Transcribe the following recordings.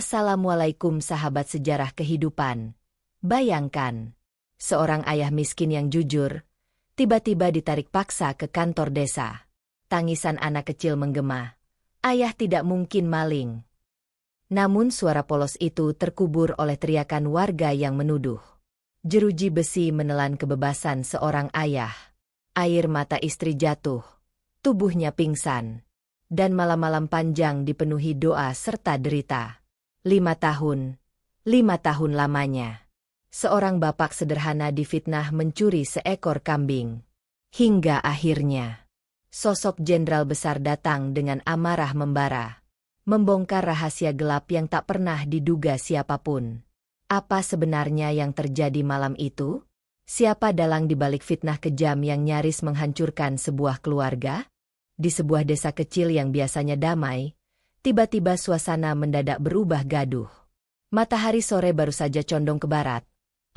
Assalamualaikum sahabat sejarah kehidupan. Bayangkan, seorang ayah miskin yang jujur, tiba-tiba ditarik paksa ke kantor desa. Tangisan anak kecil menggema. Ayah tidak mungkin maling. Namun suara polos itu terkubur oleh teriakan warga yang menuduh. Jeruji besi menelan kebebasan seorang ayah. Air mata istri jatuh. Tubuhnya pingsan. Dan malam-malam panjang dipenuhi doa serta derita. 5 tahun lamanya. Seorang bapak sederhana difitnah mencuri seekor kambing. Hingga akhirnya, sosok jenderal besar datang dengan amarah membara. Membongkar rahasia gelap yang tak pernah diduga siapapun. Apa sebenarnya yang terjadi malam itu? Siapa dalang di balik fitnah kejam yang nyaris menghancurkan sebuah keluarga? Di sebuah desa kecil yang biasanya damai, tiba-tiba suasana mendadak berubah gaduh. Matahari sore baru saja condong ke barat.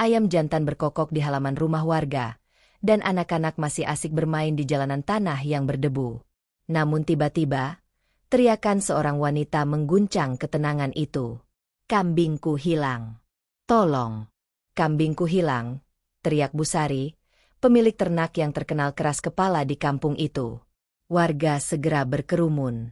Ayam jantan berkokok di halaman rumah warga, dan anak-anak masih asik bermain di jalanan tanah yang berdebu. Namun tiba-tiba, teriakan seorang wanita mengguncang ketenangan itu. "Kambingku hilang. Tolong! Kambingku hilang!" teriak Bu Sari, pemilik ternak yang terkenal keras kepala di kampung itu. Warga segera berkerumun.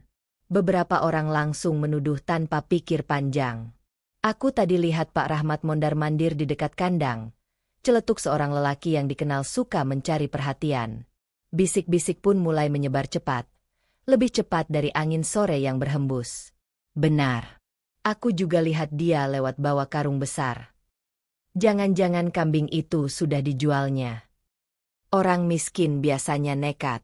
Beberapa orang langsung menuduh tanpa pikir panjang. "Aku tadi lihat Pak Rahmat mondar-mandir di dekat kandang," celetuk seorang lelaki yang dikenal suka mencari perhatian. Bisik-bisik pun mulai menyebar cepat. Lebih cepat dari angin sore yang berhembus. "Benar. Aku juga lihat dia lewat bawa karung besar. Jangan-jangan kambing itu sudah dijualnya." Orang miskin biasanya nekat.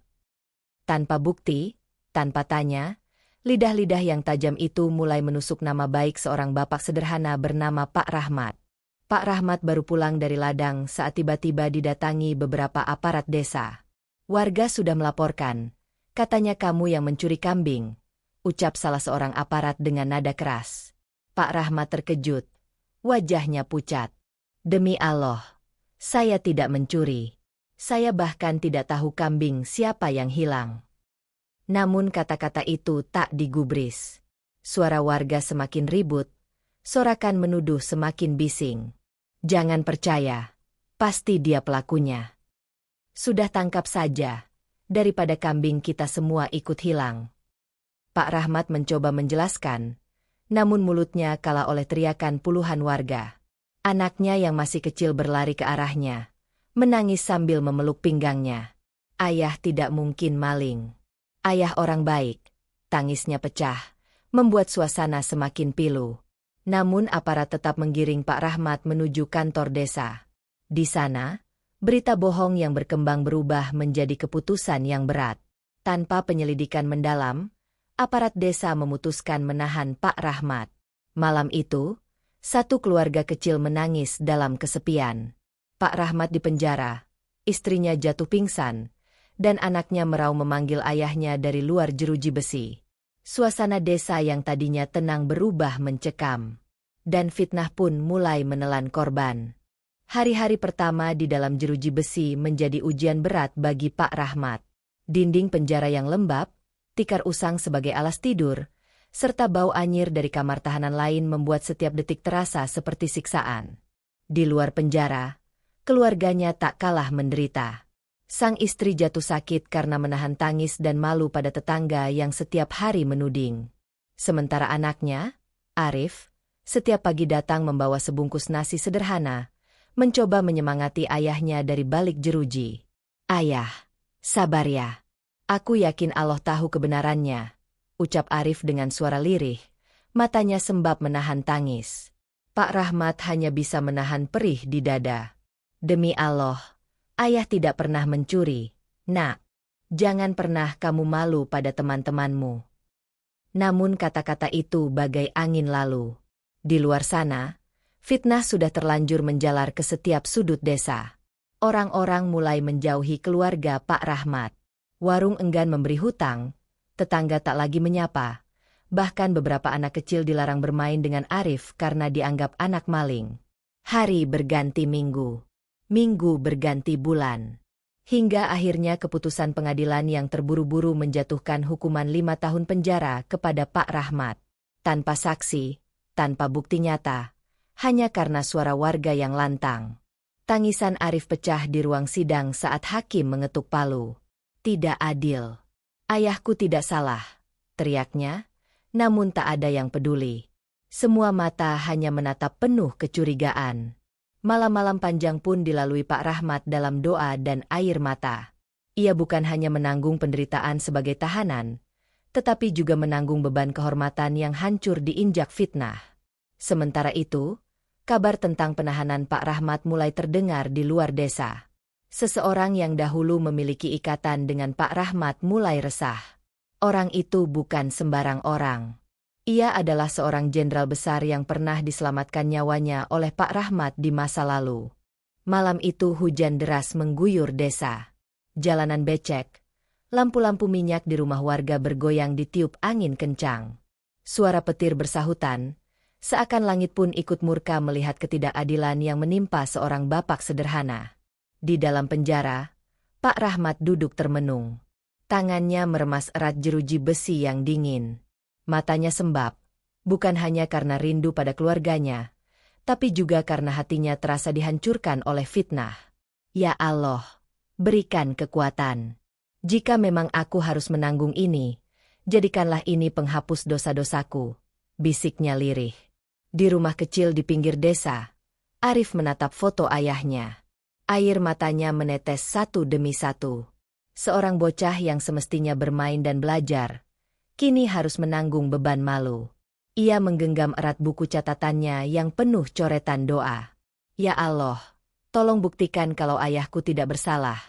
Tanpa bukti, tanpa tanya, lidah-lidah yang tajam itu mulai menusuk nama baik seorang bapak sederhana bernama Pak Rahmat. Pak Rahmat baru pulang dari ladang saat tiba-tiba didatangi beberapa aparat desa. "Warga sudah melaporkan. Katanya kamu yang mencuri kambing," ucap salah seorang aparat dengan nada keras. Pak Rahmat terkejut. Wajahnya pucat. "Demi Allah, saya tidak mencuri. Saya bahkan tidak tahu kambing siapa yang hilang." Namun kata-kata itu tak digubris. Suara warga semakin ribut, sorakan menuduh semakin bising. "Jangan percaya, pasti dia pelakunya. Sudah tangkap saja, daripada kambing kita semua ikut hilang." Pak Rahmat mencoba menjelaskan, namun mulutnya kalah oleh teriakan puluhan warga. Anaknya yang masih kecil berlari ke arahnya, menangis sambil memeluk pinggangnya. "Ayah tidak mungkin maling. Ayah orang baik." Tangisnya pecah, membuat suasana semakin pilu. Namun aparat tetap menggiring Pak Rahmat menuju kantor desa. Di sana, berita bohong yang berkembang berubah menjadi keputusan yang berat. Tanpa penyelidikan mendalam, aparat desa memutuskan menahan Pak Rahmat. Malam itu, satu keluarga kecil menangis dalam kesepian. Pak Rahmat dipenjara, istrinya jatuh pingsan, dan anaknya meraung memanggil ayahnya dari luar jeruji besi. Suasana desa yang tadinya tenang berubah mencekam. Dan fitnah pun mulai menelan korban. Hari-hari pertama di dalam jeruji besi menjadi ujian berat bagi Pak Rahmat. Dinding penjara yang lembab, tikar usang sebagai alas tidur, serta bau anyir dari kamar tahanan lain membuat setiap detik terasa seperti siksaan. Di luar penjara, keluarganya tak kalah menderita. Sang istri jatuh sakit karena menahan tangis dan malu pada tetangga yang setiap hari menuding. Sementara anaknya, Arif, setiap pagi datang membawa sebungkus nasi sederhana, mencoba menyemangati ayahnya dari balik jeruji. "Ayah, sabar ya. Aku yakin Allah tahu kebenarannya," ucap Arif dengan suara lirih, matanya sembab menahan tangis. Pak Rahmat hanya bisa menahan perih di dada. "Demi Allah, ayah tidak pernah mencuri, Nak. Jangan pernah kamu malu pada teman-temanmu." Namun kata-kata itu bagai angin lalu. Di luar sana, fitnah sudah terlanjur menjalar ke setiap sudut desa. Orang-orang mulai menjauhi keluarga Pak Rahmat. Warung enggan memberi hutang, tetangga tak lagi menyapa. Bahkan beberapa anak kecil dilarang bermain dengan Arif karena dianggap anak maling. Hari berganti minggu. Minggu berganti bulan. Hingga akhirnya keputusan pengadilan yang terburu-buru menjatuhkan hukuman 5 tahun penjara kepada Pak Rahmat. Tanpa saksi, tanpa bukti nyata, hanya karena suara warga yang lantang. Tangisan Arif pecah di ruang sidang saat hakim mengetuk palu. Tidak adil. Ayahku tidak salah, teriaknya, namun tak ada yang peduli. Semua mata hanya menatap penuh kecurigaan. Malam-malam panjang pun dilalui Pak Rahmat dalam doa dan air mata. Ia bukan hanya menanggung penderitaan sebagai tahanan, tetapi juga menanggung beban kehormatan yang hancur diinjak fitnah. Sementara itu, kabar tentang penahanan Pak Rahmat mulai terdengar di luar desa. Seseorang yang dahulu memiliki ikatan dengan Pak Rahmat mulai resah. Orang itu bukan sembarang orang. Ia adalah seorang jenderal besar yang pernah diselamatkan nyawanya oleh Pak Rahmat di masa lalu. Malam itu hujan deras mengguyur desa. Jalanan becek. Lampu-lampu minyak di rumah warga bergoyang ditiup angin kencang. Suara petir bersahutan, seakan langit pun ikut murka melihat ketidakadilan yang menimpa seorang bapak sederhana. Di dalam penjara, Pak Rahmat duduk termenung. Tangannya meremas erat jeruji besi yang dingin. Matanya sembab, bukan hanya karena rindu pada keluarganya, tapi juga karena hatinya terasa dihancurkan oleh fitnah. Ya Allah, berikan kekuatan. Jika memang aku harus menanggung ini, jadikanlah ini penghapus dosa-dosaku, bisiknya lirih. Di rumah kecil di pinggir desa, Arif menatap foto ayahnya. Air matanya menetes satu demi satu. Seorang bocah yang semestinya bermain dan belajar, kini harus menanggung beban malu. Ia menggenggam erat buku catatannya yang penuh coretan doa. Ya Allah, tolong buktikan kalau ayahku tidak bersalah,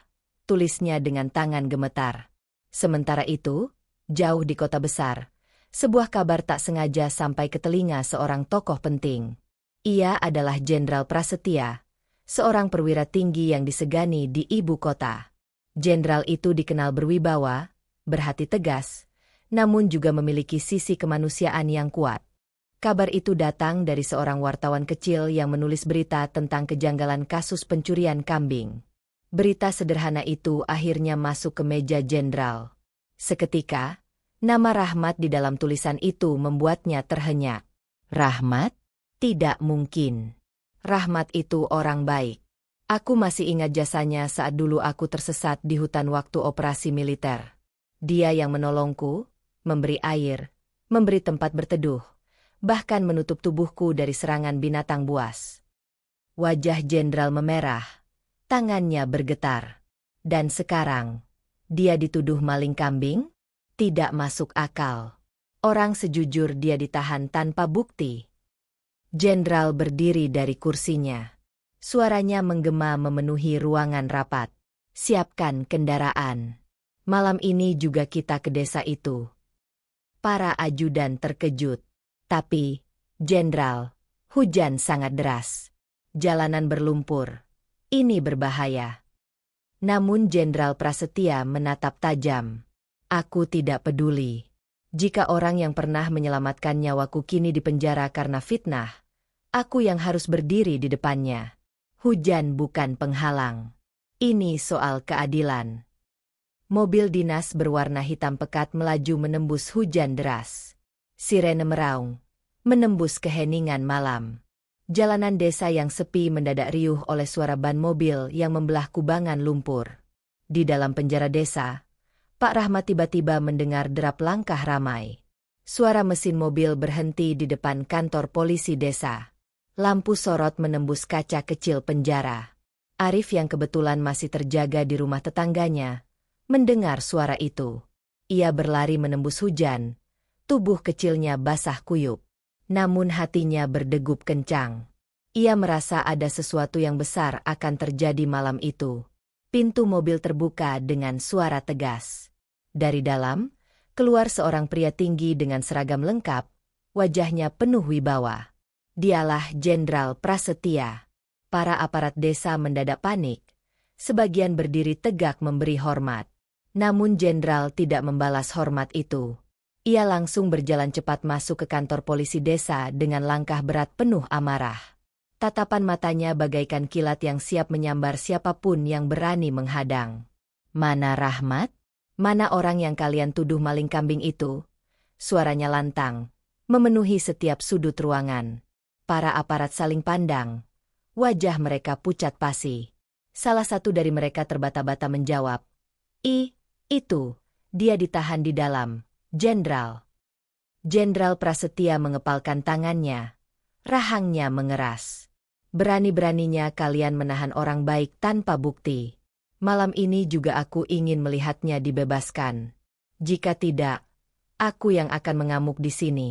tulisnya dengan tangan gemetar. Sementara itu, jauh di kota besar, sebuah kabar tak sengaja sampai ke telinga seorang tokoh penting. Ia adalah Jenderal Prasetya, seorang perwira tinggi yang disegani di ibu kota. Jenderal itu dikenal berwibawa, berhati tegas, namun juga memiliki sisi kemanusiaan yang kuat. Kabar itu datang dari seorang wartawan kecil yang menulis berita tentang kejanggalan kasus pencurian kambing. Berita sederhana itu akhirnya masuk ke meja jenderal. Seketika, nama Rahmat di dalam tulisan itu membuatnya terhenyak. Rahmat? Tidak mungkin. Rahmat itu orang baik. Aku masih ingat jasanya saat dulu aku tersesat di hutan waktu operasi militer. Dia yang menolongku, memberi air, memberi tempat berteduh, bahkan menutup tubuhku dari serangan binatang buas. Wajah jenderal memerah, tangannya bergetar. Dan sekarang, dia dituduh maling kambing? Tidak masuk akal. Orang sejujur dia ditahan tanpa bukti. Jenderal berdiri dari kursinya. Suaranya menggema memenuhi ruangan rapat. Siapkan kendaraan. Malam ini juga kita ke desa itu. Para ajudan terkejut. Tapi, Jenderal, hujan sangat deras. Jalanan berlumpur. Ini berbahaya. Namun Jenderal Prasetya menatap tajam. Aku tidak peduli. Jika orang yang pernah menyelamatkan nyawaku kini dipenjara karena fitnah, aku yang harus berdiri di depannya. Hujan bukan penghalang. Ini soal keadilan. Mobil dinas berwarna hitam pekat melaju menembus hujan deras. Sirene meraung, menembus keheningan malam. Jalanan desa yang sepi mendadak riuh oleh suara ban mobil yang membelah kubangan lumpur. Di dalam penjara desa, Pak Rahmat tiba-tiba mendengar derap langkah ramai. Suara mesin mobil berhenti di depan kantor polisi desa. Lampu sorot menembus kaca kecil penjara. Arif yang kebetulan masih terjaga di rumah tetangganya, mendengar suara itu. Ia berlari menembus hujan, tubuh kecilnya basah kuyup. Namun hatinya berdegup kencang. Ia merasa ada sesuatu yang besar akan terjadi malam itu. Pintu mobil terbuka dengan suara tegas. Dari dalam, keluar seorang pria tinggi dengan seragam lengkap, wajahnya penuh wibawa. Dialah Jenderal Prasetya. Para aparat desa mendadak panik. Sebagian berdiri tegak memberi hormat. Namun Jenderal tidak membalas hormat itu. Ia langsung berjalan cepat masuk ke kantor polisi desa dengan langkah berat penuh amarah. Tatapan matanya bagaikan kilat yang siap menyambar siapapun yang berani menghadang. Mana Rahmat? Mana orang yang kalian tuduh maling kambing itu? Suaranya lantang, memenuhi setiap sudut ruangan. Para aparat saling pandang. Wajah mereka pucat pasi. Salah satu dari mereka terbata-bata menjawab, Itu, dia ditahan di dalam, Jenderal." Jenderal Prasetya mengepalkan tangannya. Rahangnya mengeras. "Berani-beraninya kalian menahan orang baik tanpa bukti. Malam ini juga aku ingin melihatnya dibebaskan. Jika tidak, aku yang akan mengamuk di sini."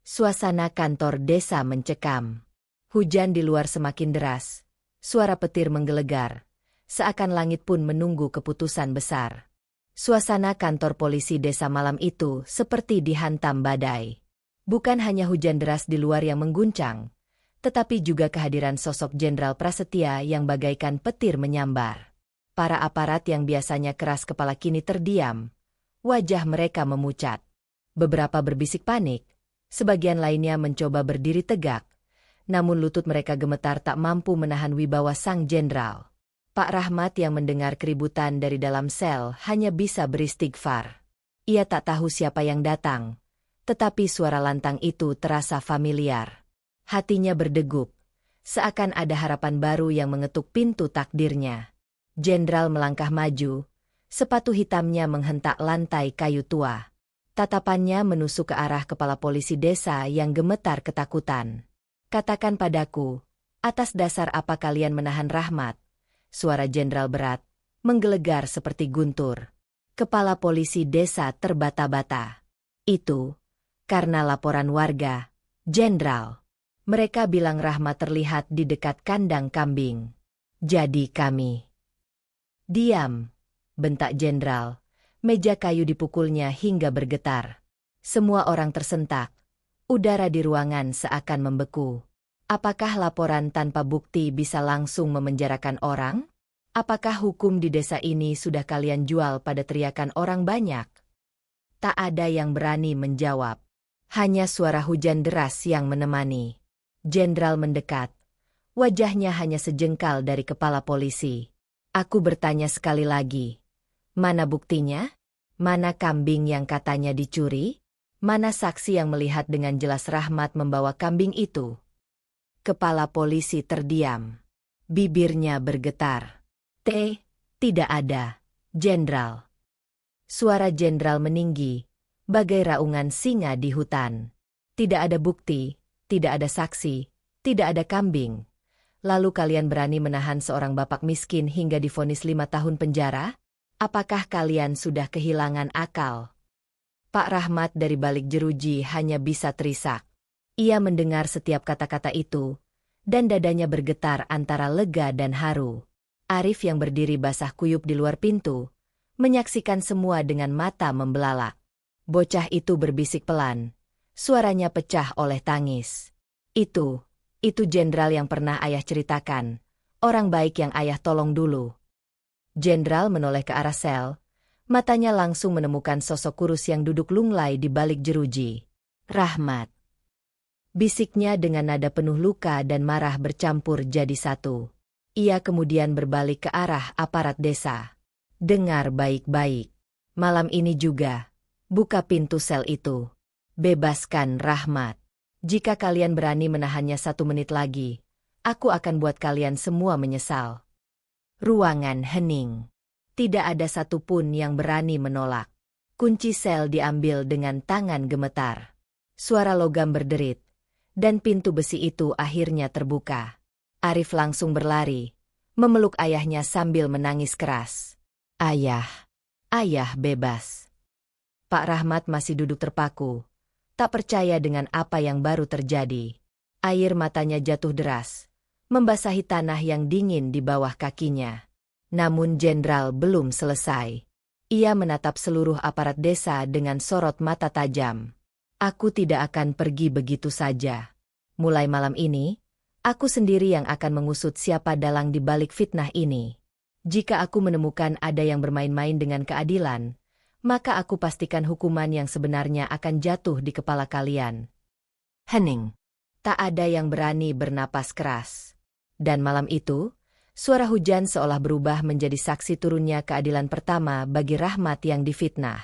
Suasana kantor desa mencekam. Hujan di luar semakin deras. Suara petir menggelegar. Seakan langit pun menunggu keputusan besar. Suasana kantor polisi desa malam itu seperti dihantam badai. Bukan hanya hujan deras di luar yang mengguncang, tetapi juga kehadiran sosok Jenderal Prasetya yang bagaikan petir menyambar. Para aparat yang biasanya keras kepala kini terdiam. Wajah mereka memucat. Beberapa berbisik panik. Sebagian lainnya mencoba berdiri tegak. Namun lutut mereka gemetar tak mampu menahan wibawa sang jenderal. Pak Rahmat yang mendengar keributan dari dalam sel hanya bisa beristighfar. Ia tak tahu siapa yang datang. Tetapi suara lantang itu terasa familiar. Hatinya berdegup. Seakan ada harapan baru yang mengetuk pintu takdirnya. Jenderal melangkah maju. Sepatu hitamnya menghentak lantai kayu tua. Tatapannya menusuk ke arah kepala polisi desa yang gemetar ketakutan. "Katakan padaku, atas dasar apa kalian menahan Rahmat?" Suara jenderal berat, menggelegar seperti guntur. Kepala polisi desa terbata-bata. "Itu karena laporan warga, Jenderal. Mereka bilang Rahmat terlihat di dekat kandang kambing. Jadi kami..." "Diam," bentak jenderal. Meja kayu dipukulnya hingga bergetar. Semua orang tersentak. Udara di ruangan seakan membeku. Apakah laporan tanpa bukti bisa langsung memenjarakan orang? Apakah hukum di desa ini sudah kalian jual pada teriakan orang banyak? Tak ada yang berani menjawab. Hanya suara hujan deras yang menemani. Jenderal mendekat. Wajahnya hanya sejengkal dari kepala polisi. "Aku bertanya sekali lagi. Mana buktinya? Mana kambing yang katanya dicuri? Mana saksi yang melihat dengan jelas Rahmat membawa kambing itu?" Kepala polisi terdiam. Bibirnya bergetar. Tidak ada, Jenderal." Suara jenderal meninggi, bagai raungan singa di hutan. "Tidak ada bukti, tidak ada saksi, tidak ada kambing. Lalu kalian berani menahan seorang bapak miskin hingga divonis 5 tahun penjara? Apakah kalian sudah kehilangan akal?" Pak Rahmat dari balik jeruji hanya bisa terisak. Ia mendengar setiap kata-kata itu, dan dadanya bergetar antara lega dan haru. Arif yang berdiri basah kuyup di luar pintu, menyaksikan semua dengan mata membelalak. Bocah itu berbisik pelan. Suaranya pecah oleh tangis. Itu jenderal yang pernah ayah ceritakan. Orang baik yang ayah tolong dulu." Jenderal menoleh ke arah sel. Matanya langsung menemukan sosok kurus yang duduk lunglai di balik jeruji. "Rahmat," bisiknya dengan nada penuh luka dan marah bercampur jadi satu. Ia kemudian berbalik ke arah aparat desa. "Dengar baik-baik. Malam ini juga, buka pintu sel itu. Bebaskan Rahmat. Jika kalian berani menahannya 1 menit lagi, aku akan buat kalian semua menyesal." Ruangan hening. Tidak ada satupun yang berani menolak. Kunci sel diambil dengan tangan gemetar. Suara logam berderit, dan pintu besi itu akhirnya terbuka. Arif langsung berlari, memeluk ayahnya sambil menangis keras. Ayah bebas." Pak Rahmat masih duduk terpaku, tak percaya dengan apa yang baru terjadi. Air matanya jatuh deras, membasahi tanah yang dingin di bawah kakinya. Namun jenderal belum selesai. Ia menatap seluruh aparat desa dengan sorot mata tajam. "Aku tidak akan pergi begitu saja. Mulai malam ini, aku sendiri yang akan mengusut siapa dalang di balik fitnah ini. Jika aku menemukan ada yang bermain-main dengan keadilan, maka aku pastikan hukuman yang sebenarnya akan jatuh di kepala kalian." Hening. Tak ada yang berani bernapas keras. Dan malam itu, suara hujan seolah berubah menjadi saksi turunnya keadilan pertama bagi Rahmat yang difitnah.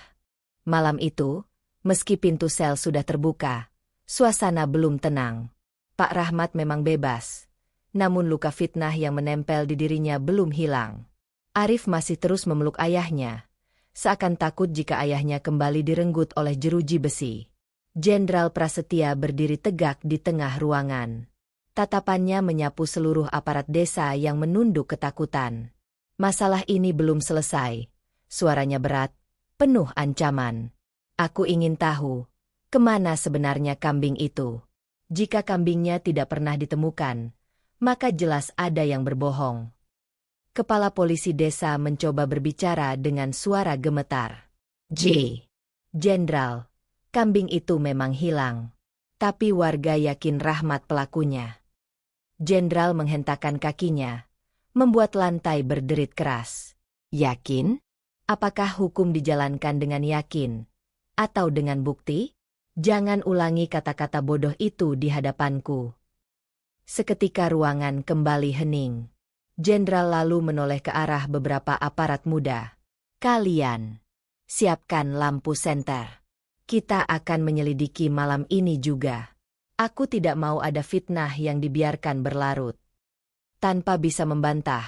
Malam itu, meski pintu sel sudah terbuka, Suasana belum tenang. Pak Rahmat memang bebas. Namun luka fitnah yang menempel di dirinya belum hilang. Arif masih terus memeluk ayahnya. Seakan takut jika ayahnya kembali direnggut oleh jeruji besi. Jenderal Prasetya berdiri tegak di tengah ruangan. Tatapannya menyapu seluruh aparat desa yang menunduk ketakutan. Masalah ini belum selesai. Suaranya berat, penuh ancaman. Aku ingin tahu, kemana sebenarnya kambing itu? Jika kambingnya tidak pernah ditemukan, maka jelas ada yang berbohong. Kepala polisi desa mencoba berbicara dengan suara gemetar. Jenderal, kambing itu memang hilang. Tapi warga yakin Rahmat pelakunya. Jenderal menghentakkan kakinya, membuat lantai berderit keras. Yakin? Apakah hukum dijalankan dengan yakin? Atau dengan bukti? Jangan ulangi kata-kata bodoh itu di hadapanku. Seketika ruangan kembali hening. Jenderal lalu menoleh ke arah beberapa aparat muda. Kalian, siapkan lampu senter. Kita akan menyelidiki malam ini juga. Aku tidak mau ada fitnah yang dibiarkan berlarut. Tanpa bisa membantah,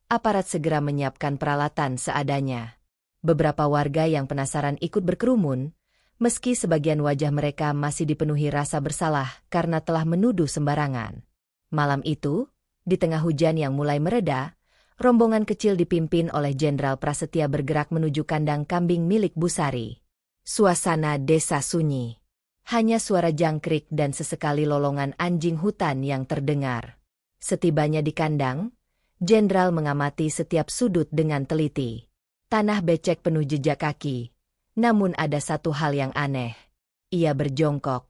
aparat segera menyiapkan peralatan seadanya. Beberapa warga yang penasaran ikut berkerumun, meski sebagian wajah mereka masih dipenuhi rasa bersalah karena telah menuduh sembarangan. Malam itu, di tengah hujan yang mulai mereda, rombongan kecil dipimpin oleh Jenderal Prasetya bergerak menuju kandang kambing milik Busari. Suasana desa sunyi. Hanya suara jangkrik dan sesekali lolongan anjing hutan yang terdengar. Setibanya di kandang, Jenderal mengamati setiap sudut dengan teliti. Tanah becek penuh jejak kaki. Namun ada satu hal yang aneh. Ia berjongkok,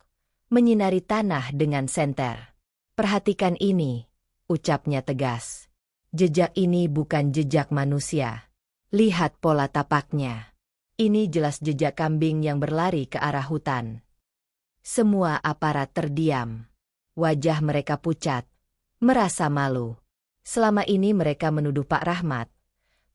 menyinari tanah dengan senter. Perhatikan ini, ucapnya tegas. Jejak ini bukan jejak manusia. Lihat pola tapaknya. Ini jelas jejak kambing yang berlari ke arah hutan. Semua aparat terdiam. Wajah mereka pucat, merasa malu. Selama ini mereka menuduh Pak Rahmat.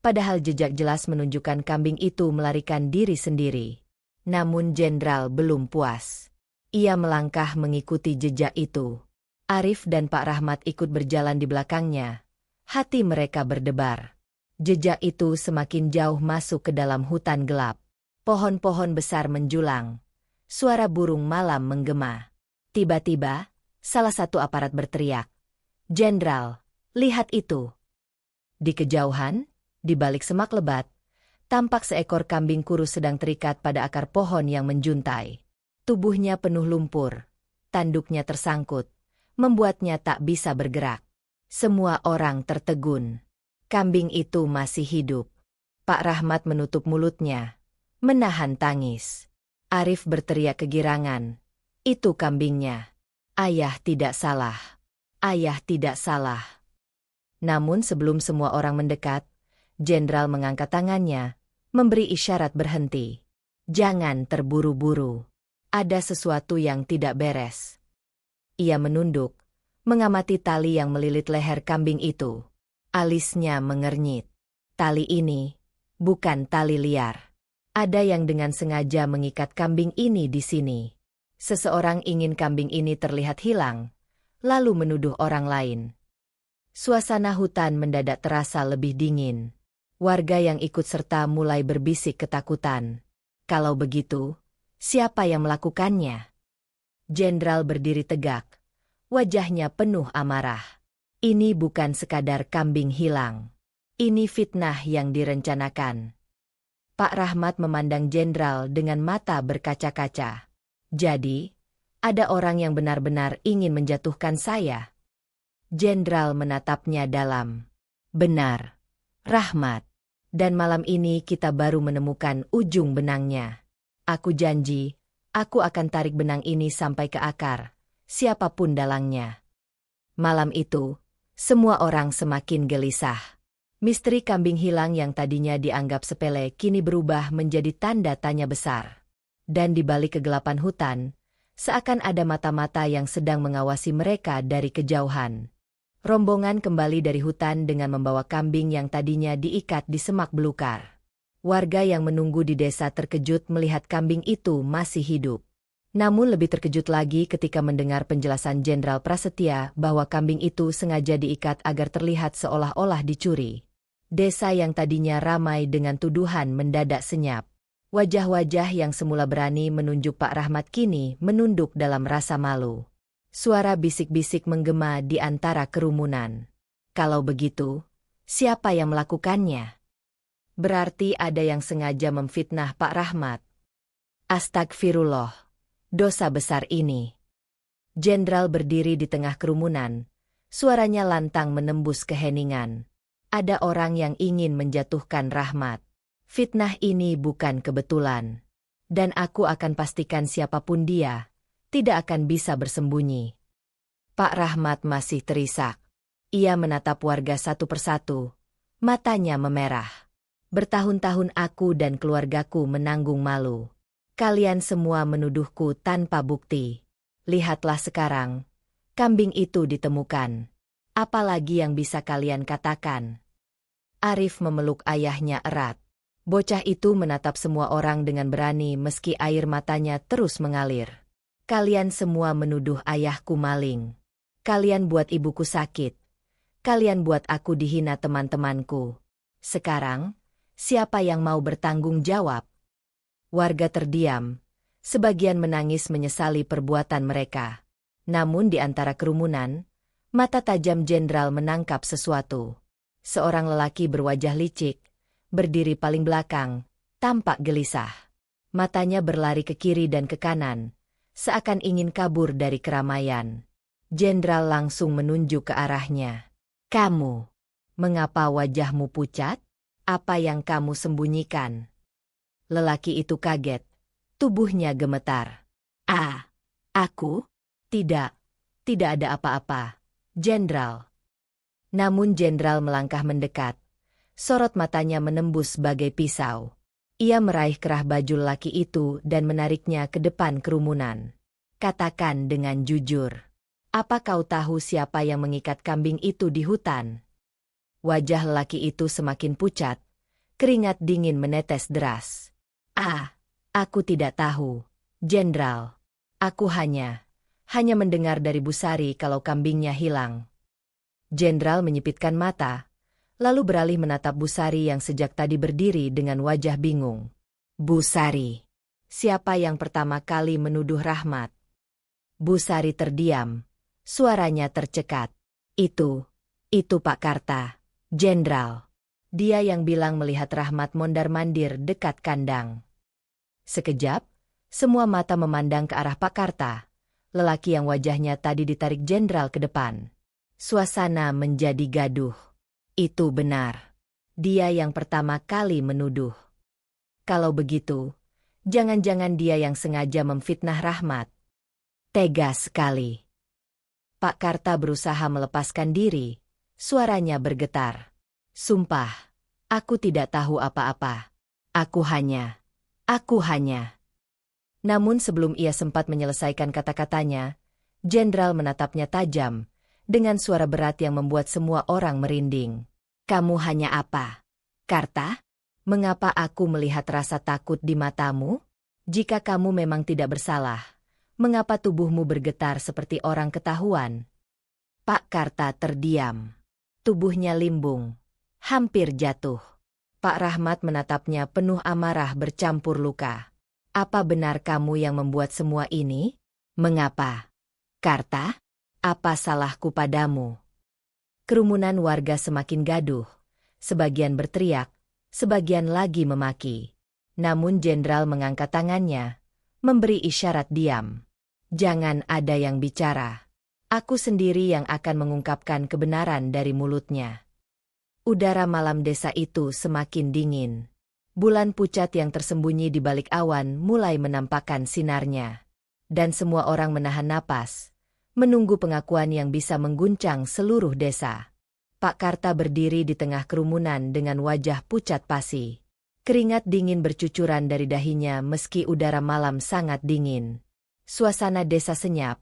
Padahal jejak jelas menunjukkan kambing itu melarikan diri sendiri. Namun Jenderal belum puas. Ia melangkah mengikuti jejak itu. Arif dan Pak Rahmat ikut berjalan di belakangnya. Hati mereka berdebar. Jejak itu semakin jauh masuk ke dalam hutan gelap. Pohon-pohon besar menjulang. Suara burung malam menggema. Tiba-tiba, salah satu aparat berteriak. Jenderal, lihat itu. Di kejauhan, di balik semak lebat, tampak seekor kambing kurus sedang terikat pada akar pohon yang menjuntai. Tubuhnya penuh lumpur. Tanduknya tersangkut, membuatnya tak bisa bergerak. Semua orang tertegun. Kambing itu masih hidup. Pak Rahmat menutup mulutnya, menahan tangis. Arif berteriak kegirangan. Itu kambingnya. Ayah tidak salah. Ayah tidak salah. Namun sebelum semua orang mendekat, Jenderal mengangkat tangannya, memberi isyarat berhenti. Jangan terburu-buru. Ada sesuatu yang tidak beres. Ia menunduk, mengamati tali yang melilit leher kambing itu. Alisnya mengernyit. Tali ini bukan tali liar. Ada yang dengan sengaja mengikat kambing ini di sini. Seseorang ingin kambing ini terlihat hilang, lalu menuduh orang lain. Suasana hutan mendadak terasa lebih dingin. Warga yang ikut serta mulai berbisik ketakutan. Kalau begitu, siapa yang melakukannya? Jenderal berdiri tegak. Wajahnya penuh amarah. Ini bukan sekadar kambing hilang. Ini fitnah yang direncanakan. Pak Rahmat memandang Jenderal dengan mata berkaca-kaca. Jadi, ada orang yang benar-benar ingin menjatuhkan saya. Jenderal menatapnya dalam. Benar, Rahmat. Dan malam ini kita baru menemukan ujung benangnya. Aku janji, aku akan tarik benang ini sampai ke akar, siapapun dalangnya. Malam itu, semua orang semakin gelisah. Misteri kambing hilang yang tadinya dianggap sepele kini berubah menjadi tanda tanya besar. Dan di balik kegelapan hutan, seakan ada mata-mata yang sedang mengawasi mereka dari kejauhan. Rombongan kembali dari hutan dengan membawa kambing yang tadinya diikat di semak belukar. Warga yang menunggu di desa terkejut melihat kambing itu masih hidup. Namun lebih terkejut lagi ketika mendengar penjelasan Jenderal Prasetya bahwa kambing itu sengaja diikat agar terlihat seolah-olah dicuri. Desa yang tadinya ramai dengan tuduhan mendadak senyap. Wajah-wajah yang semula berani menunjuk Pak Rahmat kini menunduk dalam rasa malu. Suara bisik-bisik menggema di antara kerumunan. Kalau begitu, siapa yang melakukannya? Berarti ada yang sengaja memfitnah Pak Rahmat. Astagfirullah, dosa besar ini. Jenderal berdiri di tengah kerumunan, suaranya lantang menembus keheningan. Ada orang yang ingin menjatuhkan Rahmat. Fitnah ini bukan kebetulan. Dan aku akan pastikan siapapun dia, tidak akan bisa bersembunyi. Pak Rahmat masih terisak. Ia menatap warga satu persatu. Matanya memerah. Bertahun-tahun aku dan keluargaku menanggung malu. Kalian semua menuduhku tanpa bukti. Lihatlah sekarang, kambing itu ditemukan. Apalagi yang bisa kalian katakan? Arif memeluk ayahnya erat. Bocah itu menatap semua orang dengan berani meski air matanya terus mengalir. Kalian semua menuduh ayahku maling. Kalian buat ibuku sakit. Kalian buat aku dihina teman-temanku. Sekarang, siapa yang mau bertanggung jawab? Warga terdiam. Sebagian menangis menyesali perbuatan mereka. Namun di antara kerumunan, mata tajam Jenderal menangkap sesuatu. Seorang lelaki berwajah licik, berdiri paling belakang, tampak gelisah. Matanya berlari ke kiri dan ke kanan, seakan ingin kabur dari keramaian. Jenderal langsung menunjuk ke arahnya. Kamu, mengapa wajahmu pucat? Apa yang kamu sembunyikan? Lelaki itu kaget, tubuhnya gemetar. Aku? Tidak ada apa-apa, Jenderal. Namun Jenderal melangkah mendekat. Sorot matanya menembus bagai pisau. Ia meraih kerah baju lelaki itu dan menariknya ke depan kerumunan. Katakan dengan jujur. Apa kau tahu siapa yang mengikat kambing itu di hutan? Wajah lelaki itu semakin pucat. Keringat dingin menetes deras. Aku tidak tahu, Jenderal. Aku hanya mendengar dari Busari kalau kambingnya hilang. Jenderal menyipitkan mata. Lalu beralih menatap Busari yang sejak tadi berdiri dengan wajah bingung. Busari, siapa yang pertama kali menuduh Rahmat? Busari terdiam, suaranya tercekat. Itu Pak Karta, Jenderal. Dia yang bilang melihat Rahmat mondar-mandir dekat kandang. Sekejap, semua mata memandang ke arah Pak Karta, lelaki yang wajahnya tadi ditarik Jenderal ke depan. Suasana menjadi gaduh. Itu benar. Dia yang pertama kali menuduh. Kalau begitu, jangan-jangan dia yang sengaja memfitnah Rahmat. Tega sekali. Pak Karta berusaha melepaskan diri. Suaranya bergetar. Sumpah, aku tidak tahu apa-apa. Aku hanya. Namun sebelum ia sempat menyelesaikan kata-katanya, Jenderal menatapnya tajam, dengan suara berat yang membuat semua orang merinding. Kamu hanya apa? Karta? Mengapa aku melihat rasa takut di matamu? Jika kamu memang tidak bersalah, mengapa tubuhmu bergetar seperti orang ketahuan? Pak Karta terdiam. Tubuhnya limbung. Hampir jatuh. Pak Rahmat menatapnya penuh amarah bercampur luka. Apa benar kamu yang membuat semua ini? Mengapa? Karta? Apa salahku padamu? Kerumunan warga semakin gaduh. Sebagian berteriak, sebagian lagi memaki. Namun Jenderal mengangkat tangannya, memberi isyarat diam. Jangan ada yang bicara. Aku sendiri yang akan mengungkapkan kebenaran dari mulutnya. Udara malam desa itu semakin dingin. Bulan pucat yang tersembunyi di balik awan mulai menampakkan sinarnya. Dan semua orang menahan napas, menunggu pengakuan yang bisa mengguncang seluruh desa. Pak Karta berdiri di tengah kerumunan dengan wajah pucat pasi. Keringat dingin bercucuran dari dahinya meski udara malam sangat dingin. Suasana desa senyap,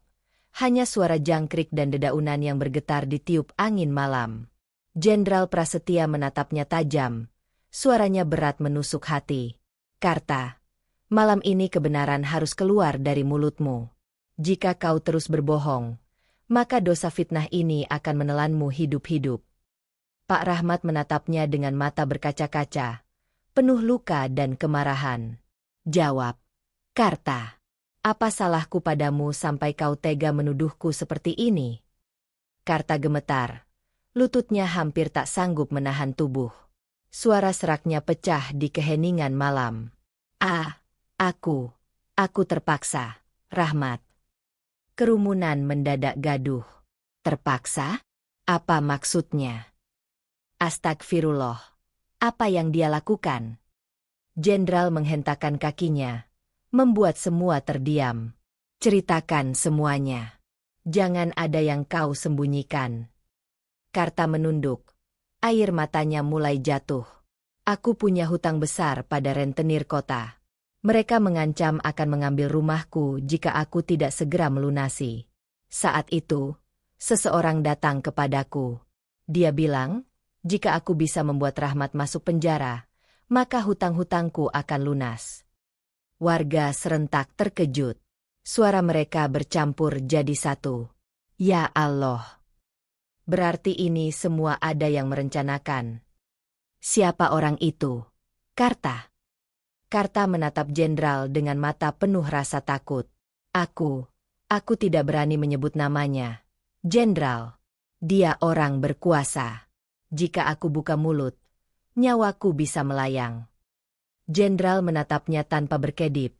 hanya suara jangkrik dan dedaunan yang bergetar ditiup angin malam. Jenderal Prasetya menatapnya tajam, suaranya berat menusuk hati. Karta, Malam ini kebenaran harus keluar dari mulutmu. Jika kau terus berbohong, maka dosa fitnah ini akan menelanmu hidup-hidup. Pak Rahmat menatapnya dengan mata berkaca-kaca, penuh luka dan kemarahan. Jawab, Karta, apa salahku padamu sampai kau tega menuduhku seperti ini? Karta gemetar. Lututnya hampir tak sanggup menahan tubuh. Suara seraknya pecah di keheningan malam. Aku terpaksa, Rahmat. Kerumunan mendadak gaduh. Terpaksa? Apa maksudnya? Astagfirullah. Apa yang dia lakukan? Jenderal menghentakkan kakinya, membuat semua terdiam. Ceritakan semuanya. Jangan ada yang kau sembunyikan. Karta menunduk. Air matanya mulai jatuh. Aku punya hutang besar pada rentenir kota. Mereka mengancam akan mengambil rumahku jika aku tidak segera melunasi. Saat itu, seseorang datang kepadaku. Dia bilang, jika aku bisa membuat Rahmat masuk penjara, maka hutang-hutangku akan lunas. Warga serentak terkejut. Suara mereka bercampur jadi satu. Ya Allah! Berarti ini semua ada yang merencanakan. Siapa orang itu? Karta. Karta menatap jenderal dengan mata penuh rasa takut. Aku tidak berani menyebut namanya. Jenderal, dia orang berkuasa. Jika aku buka mulut, nyawaku bisa melayang. Jenderal menatapnya tanpa berkedip.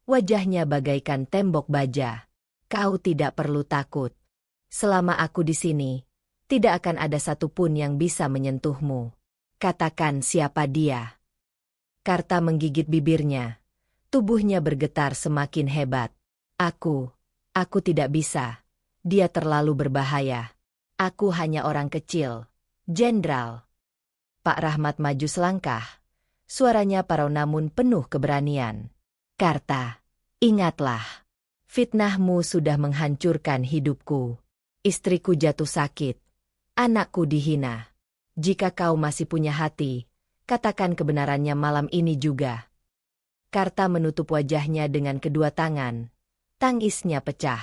Wajahnya bagaikan tembok baja. Kau tidak perlu takut. Selama aku di sini, tidak akan ada satupun yang bisa menyentuhmu. Katakan siapa dia. Karta menggigit bibirnya. Tubuhnya bergetar semakin hebat. Aku tidak bisa. Dia terlalu berbahaya. Aku hanya orang kecil. Jenderal. Pak Rahmat maju selangkah. Suaranya parau namun penuh keberanian. Karta, ingatlah. Fitnahmu sudah menghancurkan hidupku. Istriku jatuh sakit. Anakku dihina. Jika kau masih punya hati, katakan kebenarannya malam ini juga. Karta menutup wajahnya dengan kedua tangan. Tangisnya pecah.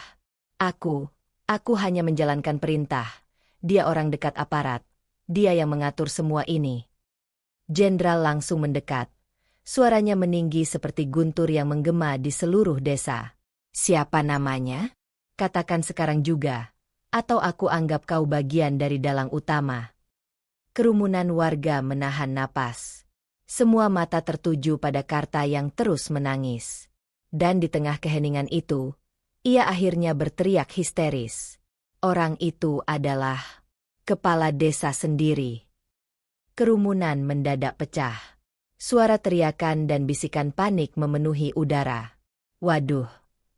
Aku hanya menjalankan perintah. Dia orang dekat aparat. Dia yang mengatur semua ini. Jenderal langsung mendekat. Suaranya meninggi seperti guntur yang menggema di seluruh desa. Siapa namanya? Katakan sekarang juga. Atau aku anggap kau bagian dari dalang utama. Kerumunan warga menahan napas. Semua mata tertuju pada Karta yang terus menangis. Dan di tengah keheningan itu, ia akhirnya berteriak histeris. Orang itu adalah kepala desa sendiri. Kerumunan mendadak pecah. Suara teriakan dan bisikan panik memenuhi udara. Waduh,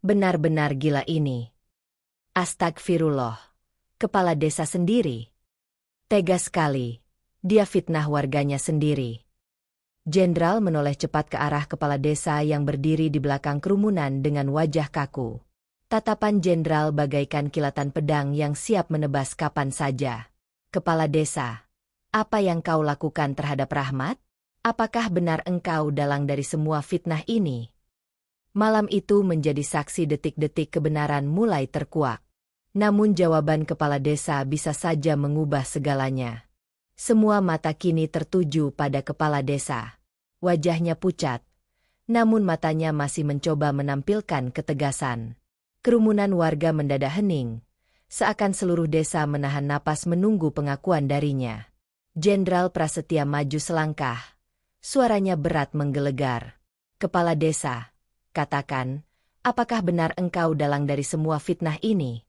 benar-benar gila ini. Astagfirullah. Kepala desa sendiri. Tega sekali. Dia fitnah warganya sendiri. Jenderal menoleh cepat ke arah kepala desa yang berdiri di belakang kerumunan dengan wajah kaku. Tatapan jenderal bagaikan kilatan pedang yang siap menebas kapan saja. Kepala desa, apa yang kau lakukan terhadap Rahmat? Apakah benar engkau dalang dari semua fitnah ini? Malam itu menjadi saksi detik-detik kebenaran mulai terkuak. Namun jawaban kepala desa bisa saja mengubah segalanya. Semua mata kini tertuju pada kepala desa. Wajahnya pucat, namun matanya masih mencoba menampilkan ketegasan. Kerumunan warga mendadak hening, seakan seluruh desa menahan napas menunggu pengakuan darinya. Jenderal Prasetya maju selangkah. Suaranya berat menggelegar. Kepala desa, katakan, apakah benar engkau dalang dari semua fitnah ini?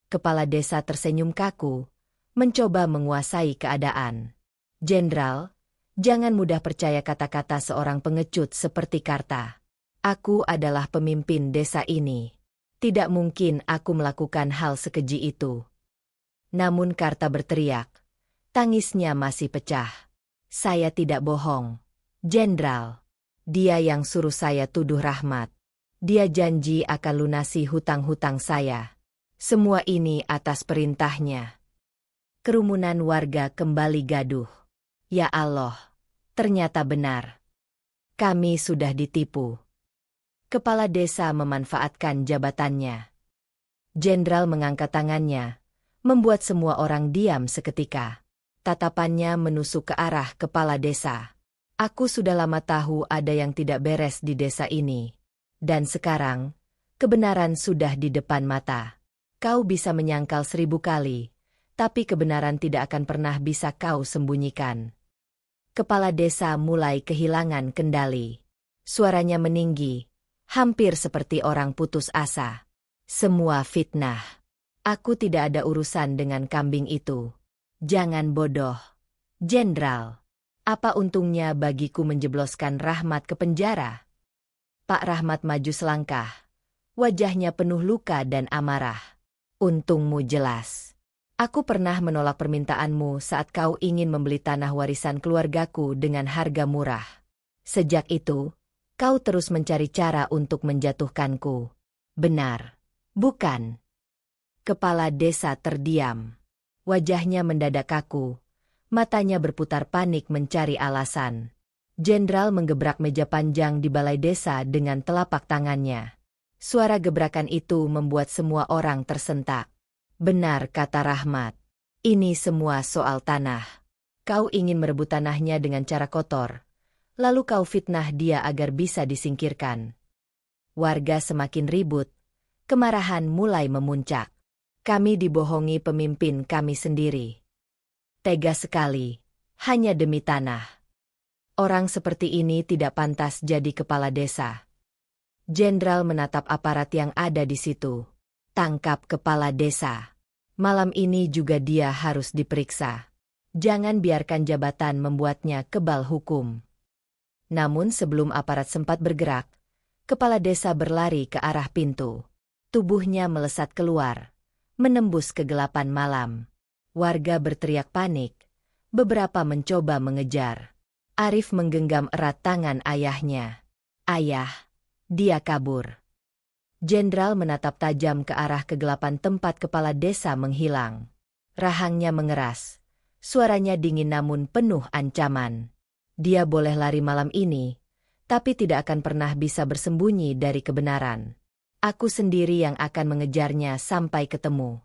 Kepala desa tersenyum kaku, mencoba menguasai keadaan. Jenderal, jangan mudah percaya kata-kata seorang pengecut seperti Karta. Aku adalah pemimpin desa ini. Tidak mungkin aku melakukan hal sekeji itu. Namun Karta berteriak. Tangisnya masih pecah. Saya tidak bohong. Jenderal, dia yang suruh saya tuduh Rahmat. Dia janji akan lunasi hutang-hutang saya. Semua ini atas perintahnya. Kerumunan warga kembali gaduh. Ya Allah, ternyata benar. Kami sudah ditipu. Kepala desa memanfaatkan jabatannya. Jenderal mengangkat tangannya, membuat semua orang diam seketika. Tatapannya menusuk ke arah kepala desa. Aku sudah lama tahu ada yang tidak beres di desa ini. Dan sekarang, kebenaran sudah di depan mata. Kau bisa menyangkal 1000 kali, tapi kebenaran tidak akan pernah bisa kau sembunyikan. Kepala desa mulai kehilangan kendali. Suaranya meninggi, hampir seperti orang putus asa. Semua fitnah. Aku tidak ada urusan dengan kambing itu. Jangan bodoh. Jenderal, apa untungnya bagiku menjebloskan Rahmat ke penjara? Pak Rahmat maju selangkah. Wajahnya penuh luka dan amarah. Untungmu jelas. Aku pernah menolak permintaanmu saat kau ingin membeli tanah warisan keluargaku dengan harga murah. Sejak itu, kau terus mencari cara untuk menjatuhkanku. Benar, bukan? Kepala desa terdiam. Wajahnya mendadak kaku. Matanya berputar panik mencari alasan. Jenderal menggebrak meja panjang di balai desa dengan telapak tangannya. Suara gebrakan itu membuat semua orang tersentak. Benar kata Rahmat. Ini semua soal tanah. Kau ingin merebut tanahnya dengan cara kotor. Lalu kau fitnah dia agar bisa disingkirkan. Warga semakin ribut. Kemarahan mulai memuncak. Kami dibohongi pemimpin kami sendiri. Tega sekali, hanya demi tanah. Orang seperti ini tidak pantas jadi kepala desa. Jenderal menatap aparat yang ada di situ. Tangkap kepala desa. Malam ini juga dia harus diperiksa. Jangan biarkan jabatan membuatnya kebal hukum. Namun sebelum aparat sempat bergerak, kepala desa berlari ke arah pintu. Tubuhnya melesat keluar, menembus kegelapan malam. Warga berteriak panik. Beberapa mencoba mengejar. Arif menggenggam erat tangan ayahnya. Ayah, dia kabur. Jenderal menatap tajam ke arah kegelapan tempat kepala desa menghilang. Rahangnya mengeras. Suaranya dingin namun penuh ancaman. Dia boleh lari malam ini, tapi tidak akan pernah bisa bersembunyi dari kebenaran. Aku sendiri yang akan mengejarnya sampai ketemu.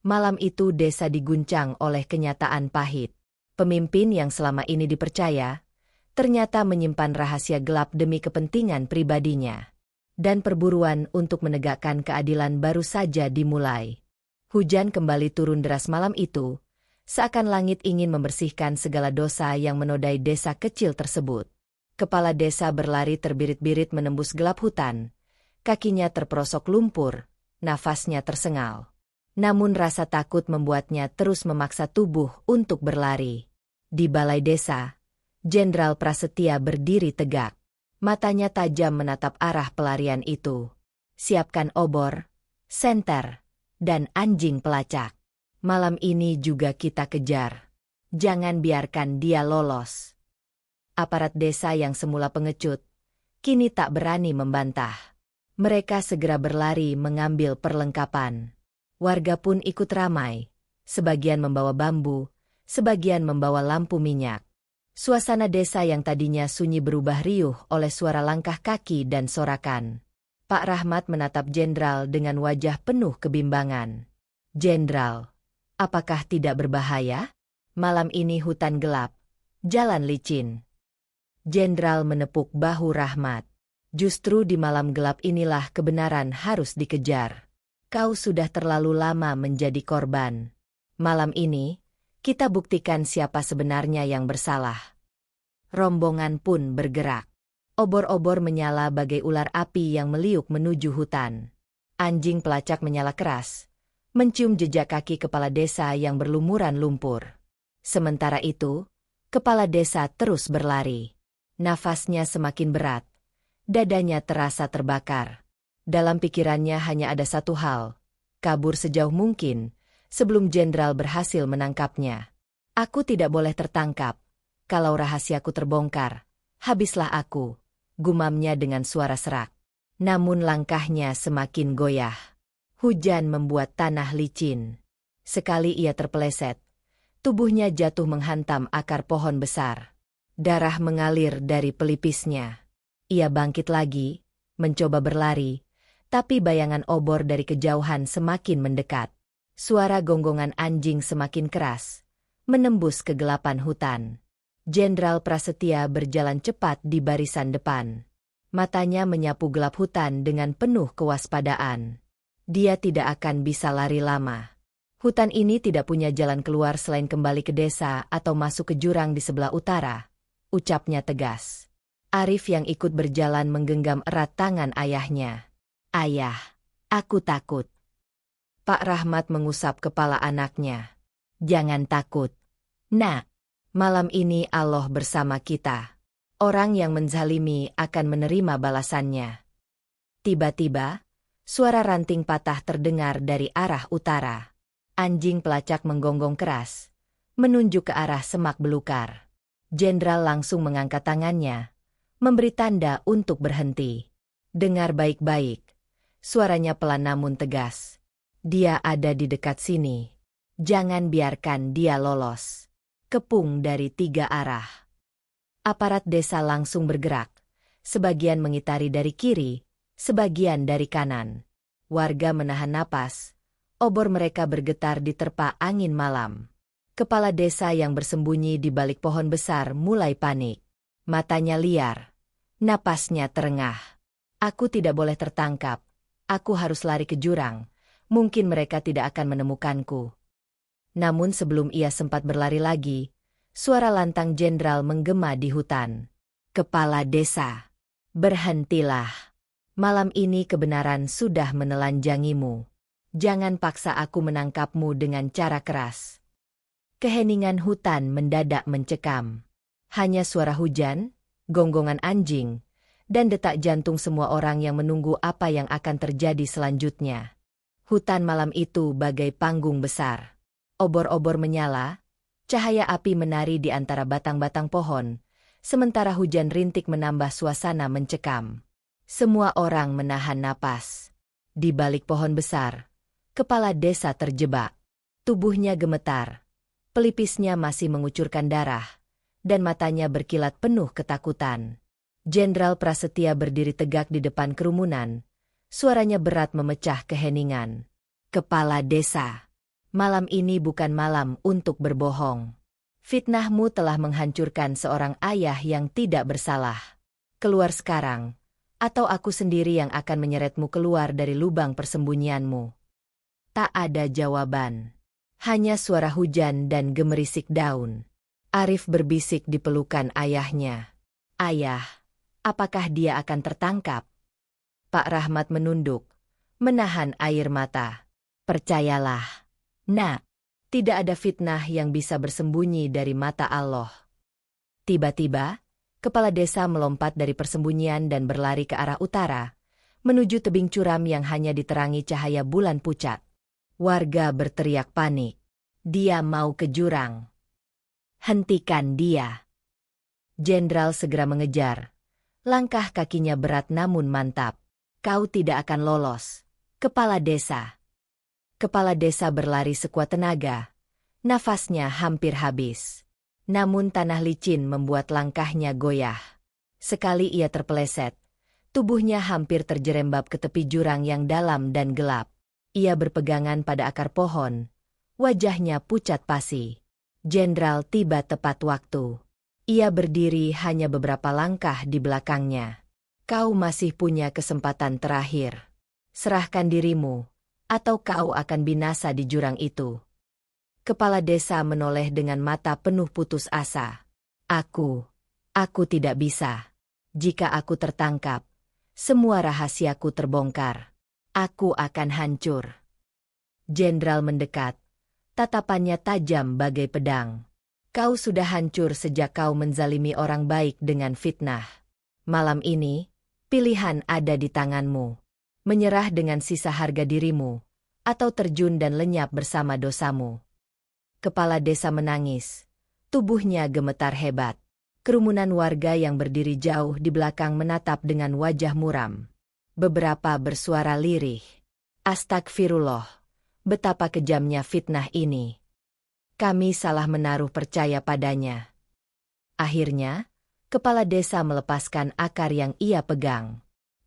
Malam itu desa diguncang oleh kenyataan pahit. Pemimpin yang selama ini dipercaya, ternyata menyimpan rahasia gelap demi kepentingan pribadinya. Dan perburuan untuk menegakkan keadilan baru saja dimulai. Hujan kembali turun deras malam itu, seakan langit ingin membersihkan segala dosa yang menodai desa kecil tersebut. Kepala desa berlari terbirit-birit menembus gelap hutan. Kakinya terperosok lumpur, nafasnya tersengal. Namun rasa takut membuatnya terus memaksa tubuh untuk berlari. Di balai desa, Jenderal Prasetya berdiri tegak. Matanya tajam menatap arah pelarian itu. Siapkan obor, senter, dan anjing pelacak. Malam ini juga kita kejar. Jangan biarkan dia lolos. Aparat desa yang semula pengecut, kini tak berani membantah. Mereka segera berlari mengambil perlengkapan. Warga pun ikut ramai. Sebagian membawa bambu, sebagian membawa lampu minyak. Suasana desa yang tadinya sunyi berubah riuh oleh suara langkah kaki dan sorakan. Pak Rahmat menatap Jenderal dengan wajah penuh kebimbangan. Jenderal, apakah tidak berbahaya? Malam ini hutan gelap, jalan licin. Jenderal menepuk bahu Rahmat. Justru di malam gelap inilah kebenaran harus dikejar. Kau sudah terlalu lama menjadi korban. Malam ini, kita buktikan siapa sebenarnya yang bersalah. Rombongan pun bergerak. Obor-obor menyala bagai ular api yang meliuk menuju hutan. Anjing pelacak menyala keras, mencium jejak kaki kepala desa yang berlumuran lumpur. Sementara itu, kepala desa terus berlari. Nafasnya semakin berat. Dadanya terasa terbakar. Dalam pikirannya hanya ada satu hal, kabur sejauh mungkin, sebelum Jenderal berhasil menangkapnya. Aku tidak boleh tertangkap. Kalau rahasiaku terbongkar, habislah aku, gumamnya dengan suara serak. Namun langkahnya semakin goyah. Hujan membuat tanah licin. Sekali ia terpeleset, tubuhnya jatuh menghantam akar pohon besar. Darah mengalir dari pelipisnya. Ia bangkit lagi, mencoba berlari, tapi bayangan obor dari kejauhan semakin mendekat. Suara gonggongan anjing semakin keras, menembus kegelapan hutan. Jenderal Prasetya berjalan cepat di barisan depan. Matanya menyapu gelap hutan dengan penuh kewaspadaan. Dia tidak akan bisa lari lama. Hutan ini tidak punya jalan keluar selain kembali ke desa atau masuk ke jurang di sebelah utara, ucapnya tegas. Arif yang ikut berjalan menggenggam erat tangan ayahnya. Ayah, aku takut. Pak Rahmat mengusap kepala anaknya. Jangan takut. Nak, malam ini Allah bersama kita. Orang yang menzalimi akan menerima balasannya. Tiba-tiba, suara ranting patah terdengar dari arah utara. Anjing pelacak menggonggong keras, menunjuk ke arah semak belukar. Jenderal langsung mengangkat tangannya, memberi tanda untuk berhenti. Dengar baik-baik, suaranya pelan namun tegas. Dia ada di dekat sini. Jangan biarkan dia lolos. Kepung dari 3 arah. Aparat desa langsung bergerak. Sebagian mengitari dari kiri, sebagian dari kanan. Warga menahan napas. Obor mereka bergetar diterpa angin malam. Kepala desa yang bersembunyi di balik pohon besar mulai panik. Matanya liar. Napasnya terengah. Aku tidak boleh tertangkap. Aku harus lari ke jurang. Mungkin mereka tidak akan menemukanku. Namun sebelum ia sempat berlari lagi, suara lantang jenderal menggema di hutan. Kepala desa, berhentilah. Malam ini kebenaran sudah menelanjangimu. Jangan paksa aku menangkapmu dengan cara keras. Keheningan hutan mendadak mencekam. Hanya suara hujan, gonggongan anjing, dan detak jantung semua orang yang menunggu apa yang akan terjadi selanjutnya. Hutan malam itu bagai panggung besar. Obor-obor menyala, cahaya api menari di antara batang-batang pohon, sementara hujan rintik menambah suasana mencekam. Semua orang menahan napas. Di balik pohon besar, kepala desa terjebak. Tubuhnya gemetar, pelipisnya masih mengucurkan darah, dan matanya berkilat penuh ketakutan. Jenderal Prasetya berdiri tegak di depan kerumunan. Suaranya berat memecah keheningan. Kepala desa, malam ini bukan malam untuk berbohong. Fitnahmu telah menghancurkan seorang ayah yang tidak bersalah. Keluar sekarang, atau aku sendiri yang akan menyeretmu keluar dari lubang persembunyianmu. Tak ada jawaban. Hanya suara hujan dan gemerisik daun. Arif berbisik di pelukan ayahnya. Ayah, apakah dia akan tertangkap? Pak Rahmat menunduk, menahan air mata. Percayalah, nak, tidak ada fitnah yang bisa bersembunyi dari mata Allah. Tiba-tiba, kepala desa melompat dari persembunyian dan berlari ke arah utara, menuju tebing curam yang hanya diterangi cahaya bulan pucat. Warga berteriak panik. Dia mau ke jurang. Hentikan dia. Jenderal segera mengejar. Langkah kakinya berat namun mantap. Kau tidak akan lolos. Kepala desa. Kepala desa berlari sekuat tenaga. Nafasnya hampir habis. Namun tanah licin membuat langkahnya goyah. Sekali ia terpeleset, tubuhnya hampir terjerembab ke tepi jurang yang dalam dan gelap. Ia berpegangan pada akar pohon. Wajahnya pucat pasi. Jenderal tiba tepat waktu. Ia berdiri hanya beberapa langkah di belakangnya. Kau masih punya kesempatan terakhir. Serahkan dirimu, atau kau akan binasa di jurang itu. Kepala desa menoleh dengan mata penuh putus asa. Aku tidak bisa. Jika aku tertangkap, semua rahasiaku terbongkar. Aku akan hancur. Jenderal mendekat. Tatapannya tajam bagai pedang. Kau sudah hancur sejak kau menzalimi orang baik dengan fitnah. Malam ini, pilihan ada di tanganmu. Menyerah dengan sisa harga dirimu, atau terjun dan lenyap bersama dosamu. Kepala desa menangis. Tubuhnya gemetar hebat. Kerumunan warga yang berdiri jauh di belakang menatap dengan wajah muram. Beberapa bersuara lirih. Astagfirullah, betapa kejamnya fitnah ini. Kami salah menaruh percaya padanya. Akhirnya, kepala desa melepaskan akar yang ia pegang.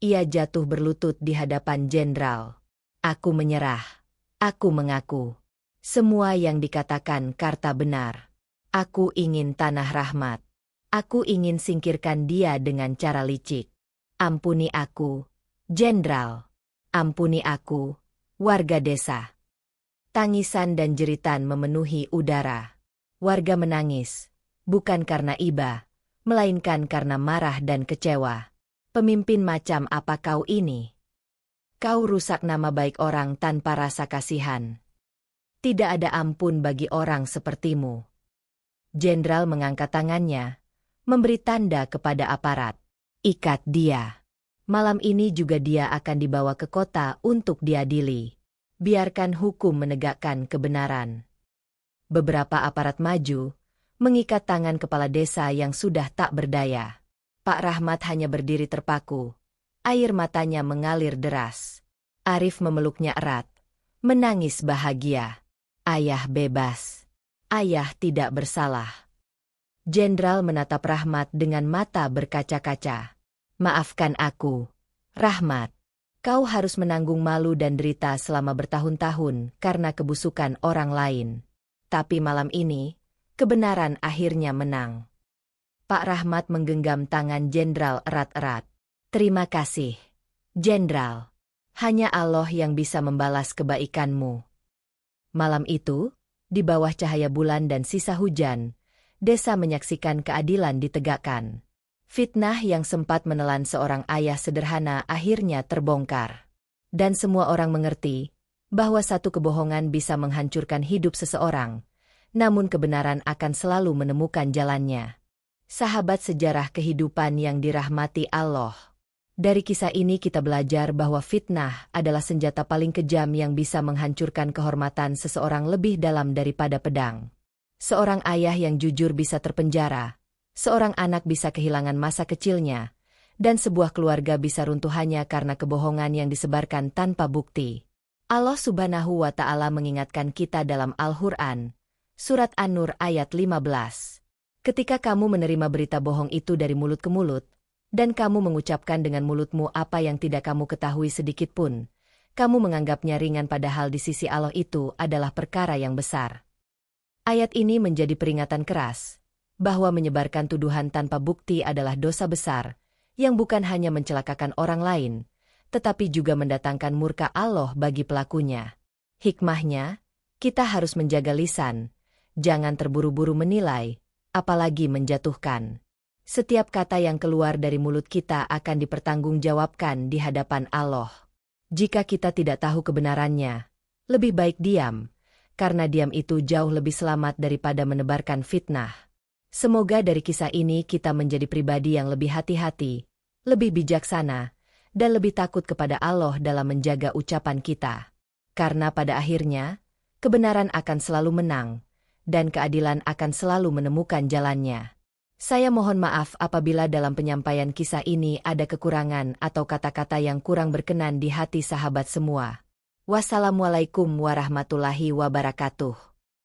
Ia jatuh berlutut di hadapan jenderal. Aku menyerah. Aku mengaku. Semua yang dikatakan Karta benar. Aku ingin tanah rahmat. Aku ingin singkirkan dia dengan cara licik. Ampuni aku, jenderal. Ampuni aku, warga desa. Tangisan dan jeritan memenuhi udara. Warga menangis, bukan karena iba, melainkan karena marah dan kecewa. Pemimpin macam apa kau ini? Kau rusak nama baik orang tanpa rasa kasihan. Tidak ada ampun bagi orang sepertimu. Jenderal mengangkat tangannya, memberi tanda kepada aparat. Ikat dia. Malam ini juga dia akan dibawa ke kota untuk diadili. Biarkan hukum menegakkan kebenaran. Beberapa aparat maju, mengikat tangan kepala desa yang sudah tak berdaya. Pak Rahmat hanya berdiri terpaku. Air matanya mengalir deras. Arif memeluknya erat, menangis bahagia. Ayah bebas. Ayah tidak bersalah. Jenderal menatap Rahmat dengan mata berkaca-kaca. Maafkan aku, Rahmat. Kau harus menanggung malu dan derita selama bertahun-tahun karena kebusukan orang lain. Tapi malam ini, kebenaran akhirnya menang. Pak Rahmat menggenggam tangan jenderal erat-erat. Terima kasih, jenderal. Hanya Allah yang bisa membalas kebaikanmu. Malam itu, di bawah cahaya bulan dan sisa hujan, desa menyaksikan keadilan ditegakkan. Fitnah yang sempat menelan seorang ayah sederhana akhirnya terbongkar. Dan semua orang mengerti bahwa satu kebohongan bisa menghancurkan hidup seseorang, namun kebenaran akan selalu menemukan jalannya. Sahabat sejarah kehidupan yang dirahmati Allah. Dari kisah ini kita belajar bahwa fitnah adalah senjata paling kejam yang bisa menghancurkan kehormatan seseorang lebih dalam daripada pedang. Seorang ayah yang jujur bisa terpenjara, seorang anak bisa kehilangan masa kecilnya, dan sebuah keluarga bisa runtuh hanya karena kebohongan yang disebarkan tanpa bukti. Allah Subhanahu wa Ta'ala mengingatkan kita dalam Al-Quran, Surat An-Nur ayat 15. Ketika kamu menerima berita bohong itu dari mulut ke mulut, dan kamu mengucapkan dengan mulutmu apa yang tidak kamu ketahui sedikitpun, kamu menganggapnya ringan padahal di sisi Allah itu adalah perkara yang besar. Ayat ini menjadi peringatan keras, bahwa menyebarkan tuduhan tanpa bukti adalah dosa besar, yang bukan hanya mencelakakan orang lain, tetapi juga mendatangkan murka Allah bagi pelakunya. Hikmahnya, kita harus menjaga lisan, jangan terburu-buru menilai, apalagi menjatuhkan. Setiap kata yang keluar dari mulut kita akan dipertanggungjawabkan di hadapan Allah. Jika kita tidak tahu kebenarannya, lebih baik diam, karena diam itu jauh lebih selamat daripada menebarkan fitnah. Semoga dari kisah ini kita menjadi pribadi yang lebih hati-hati, lebih bijaksana, dan lebih takut kepada Allah dalam menjaga ucapan kita. Karena pada akhirnya, kebenaran akan selalu menang, dan keadilan akan selalu menemukan jalannya. Saya mohon maaf apabila dalam penyampaian kisah ini ada kekurangan atau kata-kata yang kurang berkenan di hati sahabat semua. Wassalamualaikum warahmatullahi wabarakatuh.